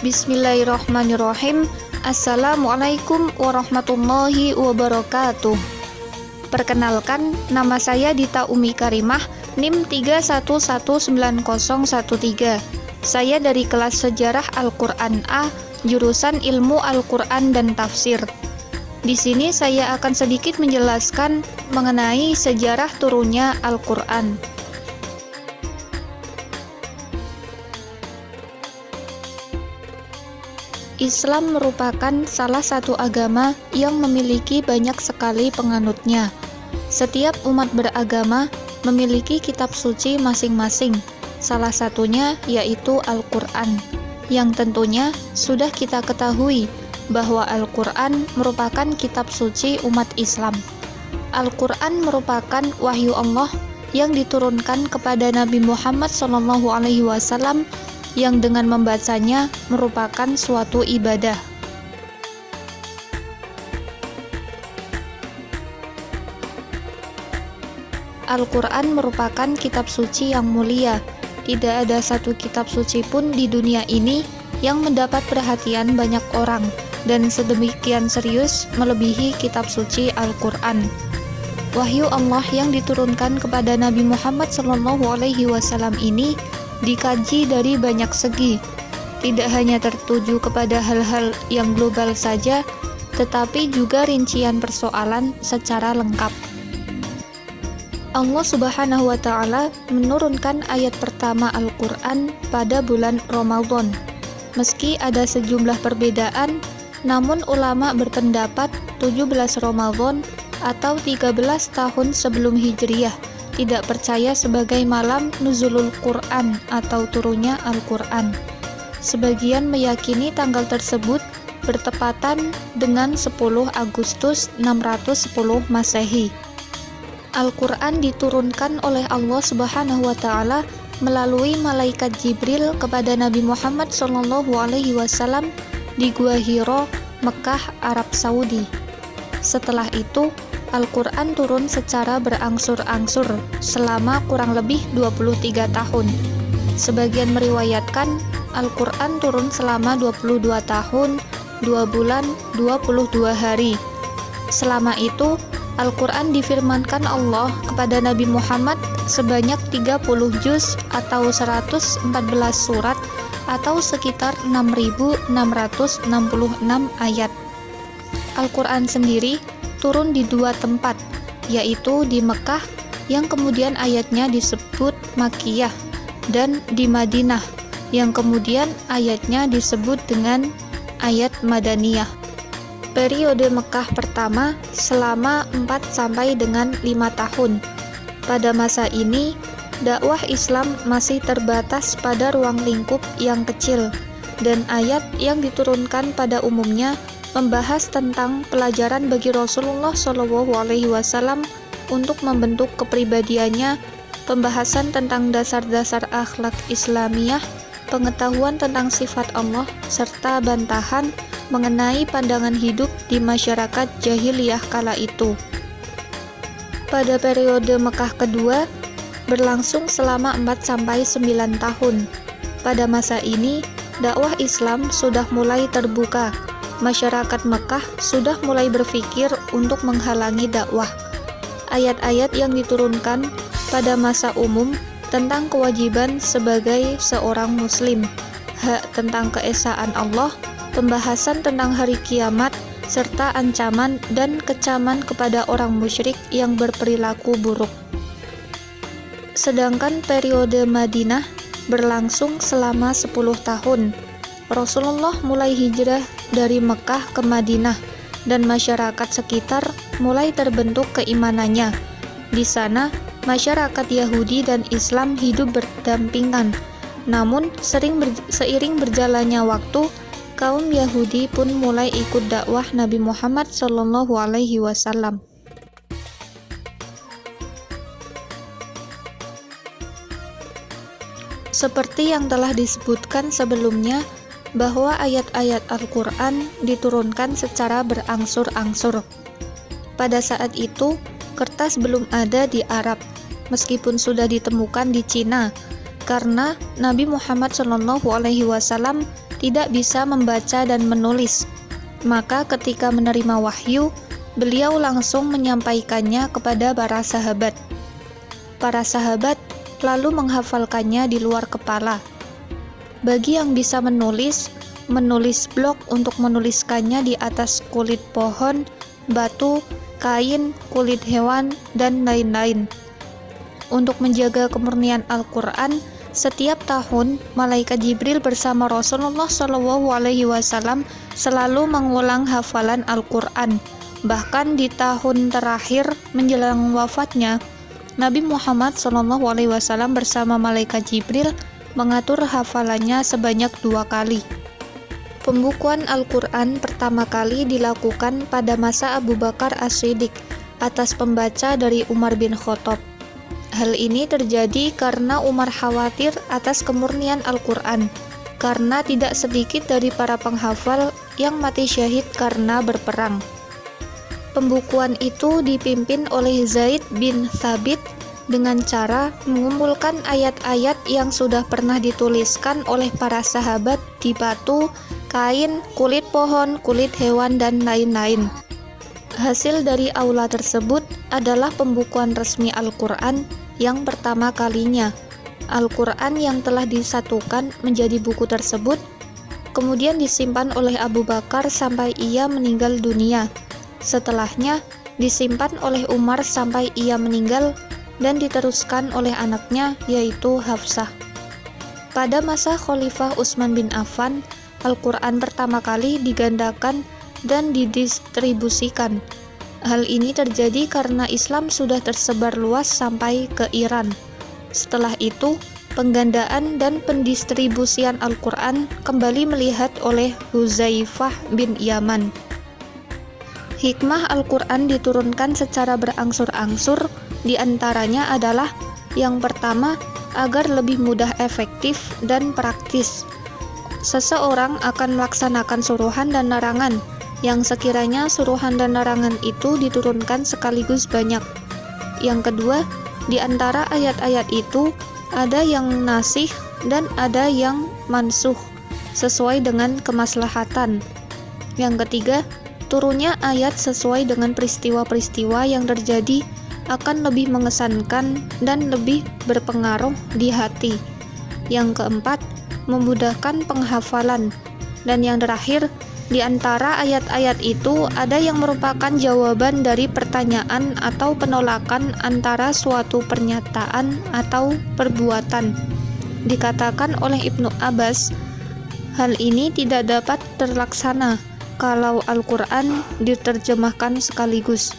Bismillahirrahmanirrahim. Assalamualaikum warahmatullahi wabarakatuh. Perkenalkan, nama saya Dita Umi Karimah, NIM 31190113. Saya dari kelas Sejarah Al-Quran A, jurusan Ilmu Al-Quran dan Tafsir. Di sini saya akan sedikit menjelaskan mengenai sejarah turunnya Al-Quran. Islam merupakan salah satu agama yang memiliki banyak sekali penganutnya. Setiap umat beragama memiliki kitab suci masing-masing, salah satunya yaitu Al-Quran, yang tentunya sudah kita ketahui bahwa Al-Quran merupakan kitab suci umat Islam. Al-Quran merupakan wahyu Allah yang diturunkan kepada Nabi Muhammad SAW, yang dengan membacanya merupakan suatu ibadah. Al-Quran merupakan kitab suci yang mulia. Tidak ada satu kitab suci pun di dunia ini yang mendapat perhatian banyak orang dan sedemikian serius melebihi kitab suci Al-Quran. Wahyu Allah yang diturunkan kepada Nabi Muhammad SAW ini dikaji dari banyak segi, tidak hanya tertuju kepada hal-hal yang global saja, tetapi juga rincian persoalan secara lengkap. Allah Subhanahu wa Ta'ala menurunkan ayat pertama Al-Quran pada bulan Ramadan. Meski ada sejumlah perbedaan, namun ulama berpendapat 17 Ramadan atau 13 tahun sebelum Hijriah tidak percaya sebagai malam nuzulul Quran atau turunnya Al-Quran. Sebagian meyakini tanggal tersebut bertepatan dengan 10 Agustus 610 Masehi. Al-Quran diturunkan oleh Allah Subhanahu wa Ta'ala melalui malaikat Jibril kepada Nabi Muhammad SAW di Gua Hiro, Mekah, Arab Saudi. Setelah itu, Al-Quran turun secara berangsur-angsur selama kurang lebih 23 tahun. Sebagian meriwayatkan Al-Quran turun selama 22 tahun, 2 bulan, 22 hari. Selama itu, Al-Quran difirmankan Allah kepada Nabi Muhammad sebanyak 30 juz atau 114 surat atau sekitar 6.666 ayat. Al-Quran sendiri turun di 2 tempat, yaitu di Mekah yang kemudian ayatnya disebut Makkiyah, dan di Madinah yang kemudian ayatnya disebut dengan ayat Madaniyah. Periode Mekah pertama selama 4 sampai dengan 5 tahun. Pada masa ini, dakwah Islam masih terbatas pada ruang lingkup yang kecil, dan ayat yang diturunkan pada umumnya membahas tentang pelajaran bagi Rasulullah SAW untuk membentuk kepribadiannya, pembahasan tentang dasar-dasar akhlak Islamiyah, pengetahuan tentang sifat Allah, serta bantahan mengenai pandangan hidup di masyarakat jahiliyah kala itu. Pada periode Mekah kedua, berlangsung selama 4-9 tahun. Pada masa ini, dakwah Islam sudah mulai terbuka. Masyarakat Mekah sudah mulai berpikir untuk menghalangi dakwah. Ayat-ayat yang diturunkan pada masa umum tentang kewajiban sebagai seorang muslim, hak tentang keesaan Allah, pembahasan tentang hari kiamat, serta ancaman dan kecaman kepada orang musyrik yang berperilaku buruk. Sedangkan periode Madinah berlangsung selama 10 tahun. Rasulullah mulai hijrah dari Mekah ke Madinah, dan masyarakat sekitar mulai terbentuk keimanannya. Di sana, masyarakat Yahudi dan Islam hidup berdampingan. Namun, seiring berjalannya waktu, kaum Yahudi pun mulai ikut dakwah Nabi Muhammad SAW. Seperti yang telah disebutkan sebelumnya, bahwa ayat-ayat Al-Quran diturunkan secara berangsur-angsur. Pada saat itu, kertas belum ada di Arab, meskipun sudah ditemukan di Cina, karena Nabi Muhammad SAW tidak bisa membaca dan menulis. Maka ketika menerima wahyu, beliau langsung menyampaikannya kepada para sahabat. Para sahabat lalu menghafalkannya di luar kepala. Bagi yang bisa menulis blok untuk menuliskannya di atas kulit pohon, batu, kain, kulit hewan, dan lain-lain. Untuk menjaga kemurnian Al-Quran, setiap tahun Malaikat Jibril bersama Rasulullah SAW selalu mengulang hafalan Al-Quran. Bahkan di tahun terakhir menjelang wafatnya, Nabi Muhammad SAW bersama Malaikat Jibril mengatur hafalannya sebanyak 2 kali. Pembukuan Al-Quran pertama kali dilakukan pada masa Abu Bakar As-Siddiq atas pembaca dari Umar bin Khattab. Hal ini terjadi karena Umar khawatir atas kemurnian Al-Quran, karena tidak sedikit dari para penghafal yang mati syahid karena berperang. Pembukuan itu dipimpin oleh Zaid bin Thabit dengan cara mengumpulkan ayat-ayat yang sudah pernah dituliskan oleh para sahabat di batu, kain, kulit pohon, kulit hewan, dan lain-lain. Hasil dari aula tersebut adalah pembukuan resmi Al-Quran yang pertama kalinya. Al-Quran yang telah disatukan menjadi buku tersebut kemudian disimpan oleh Abu Bakar sampai ia meninggal dunia. Setelahnya disimpan oleh Umar sampai ia meninggal dan diteruskan oleh anaknya yaitu Hafsah. Pada masa Khalifah Utsman bin Affan, Al-Quran pertama kali digandakan dan didistribusikan. Hal ini terjadi karena Islam sudah tersebar luas sampai ke Iran. Setelah itu, penggandaan dan pendistribusian Al-Quran kembali melihat oleh Huzaifah bin Yaman. Hikmah Al-Quran diturunkan secara berangsur-angsur, di antaranya adalah yang pertama, agar lebih mudah efektif dan praktis. Seseorang akan melaksanakan suruhan dan larangan, yang sekiranya suruhan dan larangan itu diturunkan sekaligus banyak. Yang kedua, di antara ayat-ayat itu ada yang nasih dan ada yang mansuh sesuai dengan kemaslahatan. Yang ketiga, turunnya ayat sesuai dengan peristiwa-peristiwa yang terjadi akan lebih mengesankan dan lebih berpengaruh di hati. Yang keempat, memudahkan penghafalan. Dan yang terakhir, di antara ayat-ayat itu ada yang merupakan jawaban dari pertanyaan atau penolakan antara suatu pernyataan atau perbuatan. Dikatakan oleh Ibnu Abbas, hal ini tidak dapat terlaksana kalau Al-Quran diterjemahkan sekaligus.